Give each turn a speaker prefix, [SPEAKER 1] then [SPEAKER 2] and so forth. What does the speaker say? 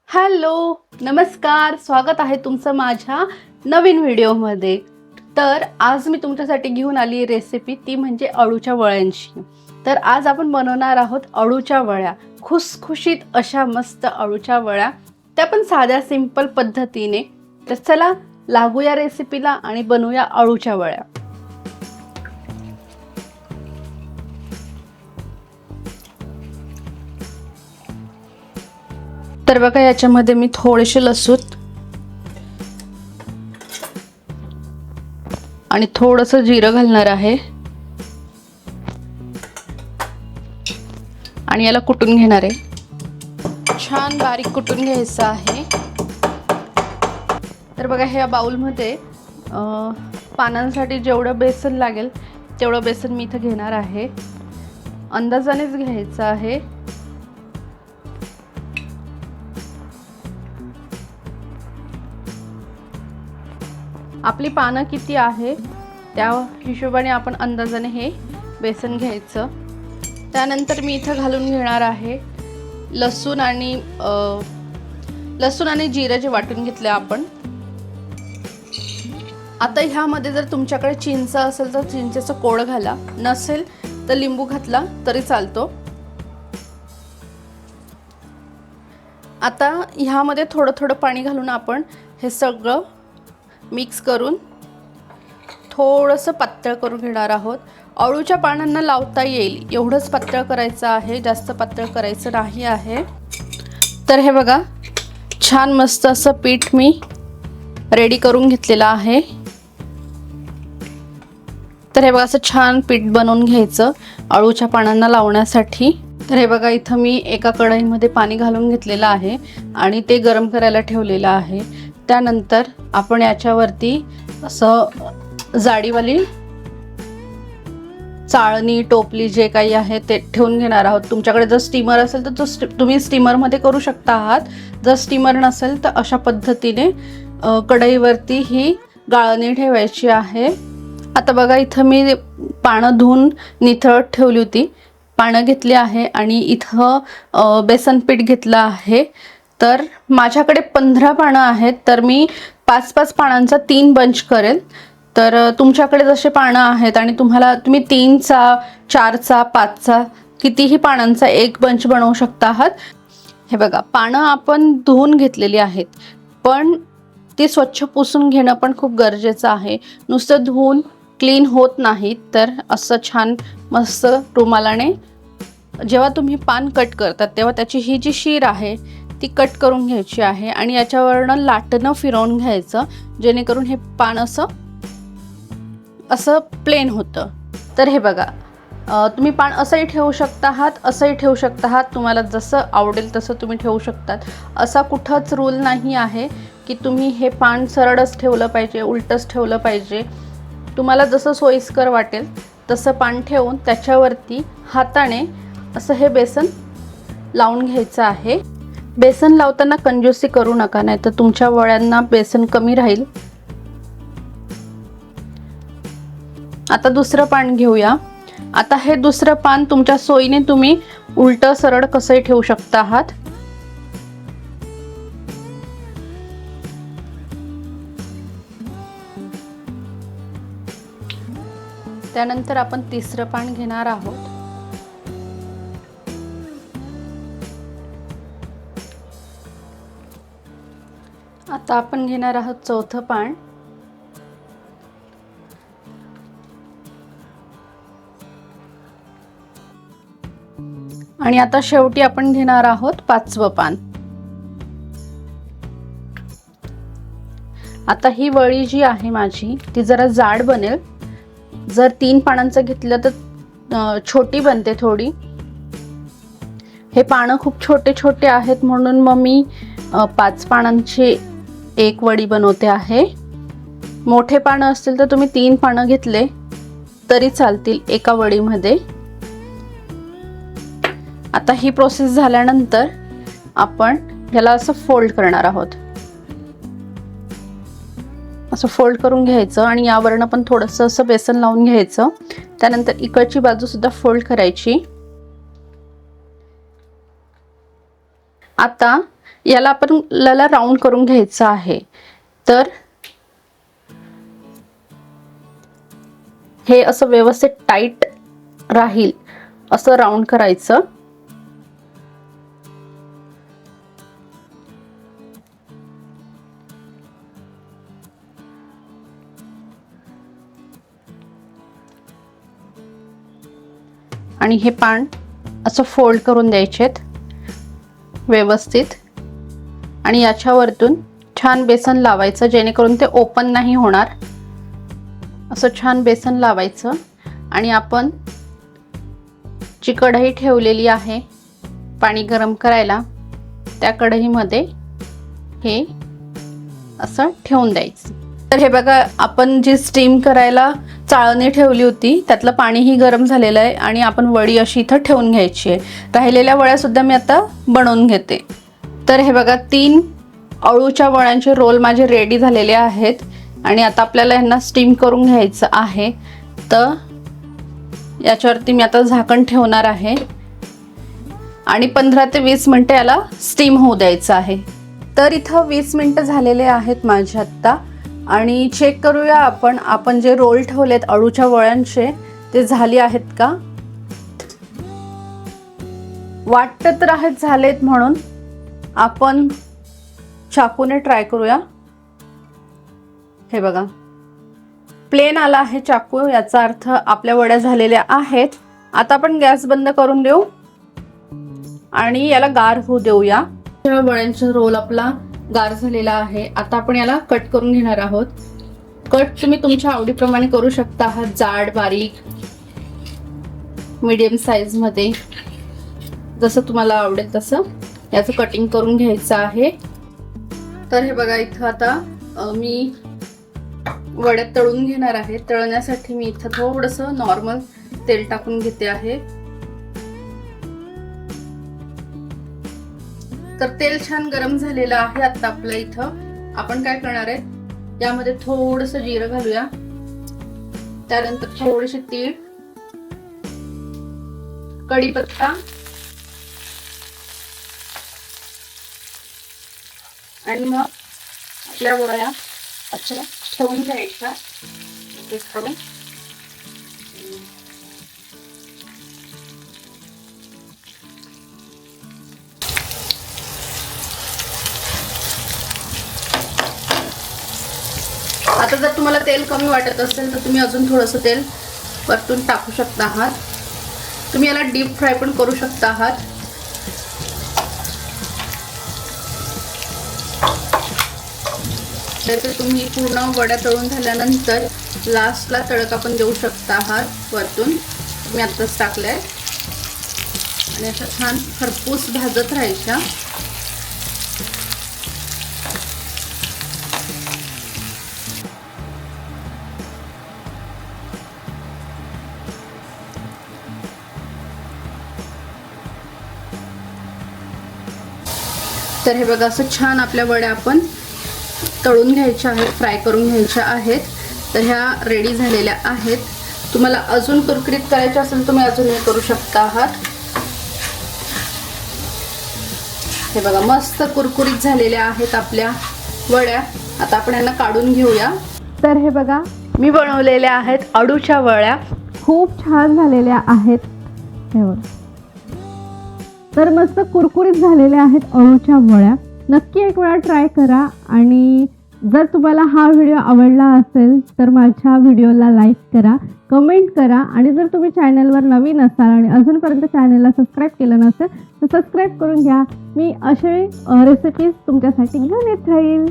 [SPEAKER 1] Hello, नमस्कार, स्वागत आहे तुमचं माझ्या नवीन व्हिडिओमध्ये। तर आज मी तुमच्यासाठी घेऊन आली रेसिपी, ती म्हणजे अळूच्या वड्यांची। तर आज आपण बनवणार आहोत अळूच्या वड्या, खुसखुशीत अशा मस्त अळूच्या वड्या, त्या पण साध्या सिंपल पद्धतीने। तर चला लागूया रेसिपीला आणि बनवूया अळूच्या वड्या। तर बघा, याच्यामध्ये मी थोडेसे लसूण आणि थोडंसं जिरं घालणार आहे आणि याला कुटून घेणार आहे। छान बारीक कुटून घ्यायचं आहे। तर बघा, ह्या बाउलमध्ये पानांसाठी जेवढं बेसन लागेल तेवढं बेसन मी इथं घेणार आहे। अंदाजानेच घ्यायचं आहे। आपली पानं किती आहे त्या हिशोबाने आपण अंदाजाने हे बेसन घ्यायचं। त्यानंतर मी इथं घालून घेणार आहे लसूण आणि जिरं जे वाटून घेतले आपण। आता ह्यामध्ये जर तुमच्याकडे चिंच असेल तर चिंचेचं कोळ घाला, नसेल तर लिंबू घातला तरी चालतो। आता ह्यामध्ये थोडं थोडं पाणी घालून आपण हे सगळं मिक्स करून थोडंसं पातळ करून घेणार आहोत। अळूच्या पानांना लावता येईल एवढंच पातळ करायचं आहे, जास्त पातळ करायचं नाही आहे। तर हे बघा, छान मस्त असं पीठ मी रेडी करून घेतलेलं आहे। तर हे बघा, असं छान पीठ बनवून घ्यायचं अळूच्या पानांना लावण्यासाठी। तर हे बघा, इथं मी एका कढईमध्ये पाणी घालून घेतलेलं आहे आणि ते गरम करायला ठेवलेलं आहे। त्यानंतर आपण याच्यावरती असं जाडीवाली चाळणी टोपली जे काही आहे ते ठेवून घेणार आहोत। तुमच्याकडे जर स्टीमर असेल तर तुम्ही स्टीमरमध्ये करू शकता आहात, जर स्टीमर नसेल तर अशा पद्धतीने कढईवरती ही गाळणी ठेवायची आहे। आता बघा, इथं मी पानं धुवून निथळत ठेवली होती, पानं घेतली आहे आणि इथं बेसन पीठ घेतलं आहे। तर माझ्याकडे 15 पानं आहेत, तर मी 5-5 पानांचा 3 बंच करेल। तर तुमच्याकडे जसे पानं आहेत आणि तुम्ही 3चा 4चा 5चा कितीही पानांचा एक बंच बनवू शकता आहात। हे बघा, पानं आपण धुवून घेतलेली आहेत, पण ती स्वच्छ पुसून घेणं पण खूप गरजेचं आहे। नुसतं धुवून क्लीन होत नाहीत। तर असं छान मस्त रुमालाने जेव्हा तुम्ही पान कट करतात तेव्हा त्याची ही जी शीर आहे ती कट करून घ्यायची आहे आणि याच्यावरनं लाटणं फिरवून घ्यायचं, जेणेकरून हे पान असं प्लेन होतं। तर हे बघा, तुम्ही पान असंही ठेवू शकता आहात, असंही ठेवू शकता आहात, तुम्हाला जसं आवडेल तसं तुम्ही ठेवू शकतात। असा कुठंच रूल नाही आहे की तुम्ही हे पान सरळच ठेवलं पाहिजे, उलटच ठेवलं पाहिजे। तुम्हाला जसं सोयीस्कर वाटेल तसं पान ठेवून त्याच्यावरती हाताने असं हे बेसन लावून घ्यायचं आहे। बेसन लावताना कंजूसी करू नका, नाही तर तुमच्या वड्यांना बेसन कमी राहील। आता दुसरं पान घेऊया। आता हे दुसरं पान तुमच्या सोयीने तुम्ही उलट सरळ कसंही ठेवू शकता आहात। त्यानंतर आपण तिसरं पान घेणार आहोत। आता आपण घेणार आहोत चौथं पान। आणि आता शेवटी आपण घेणार आहोत 5वं पान। आता ही वळी जी आहे माझी ती जरा जाड बनेल, जर 3 पानांचं घेतलं तर छोटी बनते थोडी। हे पानं खूप छोटे छोटे आहेत म्हणून मग मी 5 पानांची एक वडी बनवते आहे। मोठे पानं असतील तर तुम्ही 3 पानं घेतले तरी चालतील एका वडीमध्ये। आता ही प्रोसेस झाल्यानंतर आपण ह्याला असं फोल्ड करणार आहोत। असं फोल्ड करून घ्यायचं आणि यावरनं पण थोडंसं असं बेसन लावून घ्यायचं। त्यानंतर इकडची बाजू सुद्धा फोल्ड करायची। आता याला आपण राऊंड करून घ्यायचं आहे. तर हे असं व्यवस्थित टाईट राहील असं राऊंड करायचं. आणि हे पान असं फोल्ड करून द्यायचेत व्यवस्थित. आणि याच्यावरतून छान बेसन लावायचं जेणेकरून ते ओपन नाही होणार. असं छान बेसन लावायचं. आणि आपण जी कढई ठेवलेली आहे पाणी गरम करायला, त्या कढईमध्ये हे असं ठेवून द्यायचं. तर हे बघा, आपण जी स्टीम करायला चाळणी ठेवली होती त्यातलं पाणीही गरम झालेलं आहे. आणि आपण वडी अशी इथं ठेवून घ्यायची आहे. राहिलेल्या वड्यासुद्धा मी आता बनवून घेते. तर हे बघा, 3 अळूच्या वड्यांचे रोल माझे रेडी झालेले आहेत. आणि आता आपल्याला यांना स्टीम करून घ्यायचं आहे. तर याच्यावरती मी आता झाकण ठेवणार आहे आणि 15 ते 20 मिनटं याला स्टीम होऊ द्यायचं आहे. तर इथं 20 मिनटं झालेले आहेत माझे आत्ता. आणि चेक करूया आपण जे रोल ठेवलेत अळूच्या वड्यांचे ते झाले आहेत का. वाटत तर आहेत झालेत म्हणून. आपण चाकूने ट्राय करूया. हे बघा, प्लेन आला आहे चाकू, याचा अर्थ आपल्या वड्या झालेल्या आहेत. आता आपण गॅस बंद करून देऊ आणि याला गार होऊ देऊया. वड्यांचा रोल आपला गार झालेला आहे. आता आपण याला कट करून घेणार आहोत. कट तुम्ही तुमच्या आवडीप्रमाणे करू शकता आहात. जाड, बारीक, मीडियम साईज मध्ये, जसं तुम्हाला आवडेल तसं याचं कटिंग करून घ्यायचं आहे. तर हे बघा, इथं आता मी वड्या तळून घेणार आहे. तळण्यासाठी मी इथं थोडंसं नॉर्मल तेल टाकून घेते आहे. तर तेल छान गरम झालेलं आहे. आता आपल्या इथं आपण काय करणार आहे, यामध्ये थोडंसं जिरं घालूया. त्यानंतर थोडेसे तीळ, कढीपत्ता आणि मग आपल्या वड्या अच्छा ठेवून घ्यायच्या. करून आता जर तुम्हाला तेल कमी वाटत असेल तर तुम्ही अजून थोडंसं तेल वरतून टाकू शकता आहात. तुम्ही याला डीप फ्राय पण करू शकता आहात. तर तुम्ही पूर्ण वड्या तळून झाल्यानंतर लास्टला तडका पण देऊ शकता आहात वरतून. मी आत्ताच टाकलंय. आणि अशा छान खरपूस भाजत राहायच्या. तर हे बघा, असं छान आपल्या वड्या आपण तळून घ्यायच्या आहेत, फ्राय करून घ्यायच्या आहेत. तर ह्या रेडी झालेल्या आहेत. तुम्हाला अजून कुरकुरीत करायच्या असेल तुम्ही अजून हे करू शकता आहात. हे बघा, मस्त कुरकुरीत झालेल्या आहेत आपल्या वड्या. आता आपण यांना काढून घेऊया. तर हे बघा, मी बनवलेल्या आहेत अळूच्या वड्या. खूप छान झालेल्या आहेत. हे बघा, तर मस्त कुरकुरीत झालेल्या आहेत अळूच्या वड्या. नक्की एक वेळा ट्राय करा. आणि जर तुम्हाला हा व्हिडिओ आवडला असेल तर माझ्या व्हिडिओला लाईक करा, कमेंट करा. आणि जर तुम्ही चॅनलवर नवीन असाल आणि अजूनपर्यंत चॅनलला सबस्क्राईब केलं नसेल तर सबस्क्राईब करून घ्या. मी असे रेसिपीज तुमच्यासाठी घेऊन येत राहील.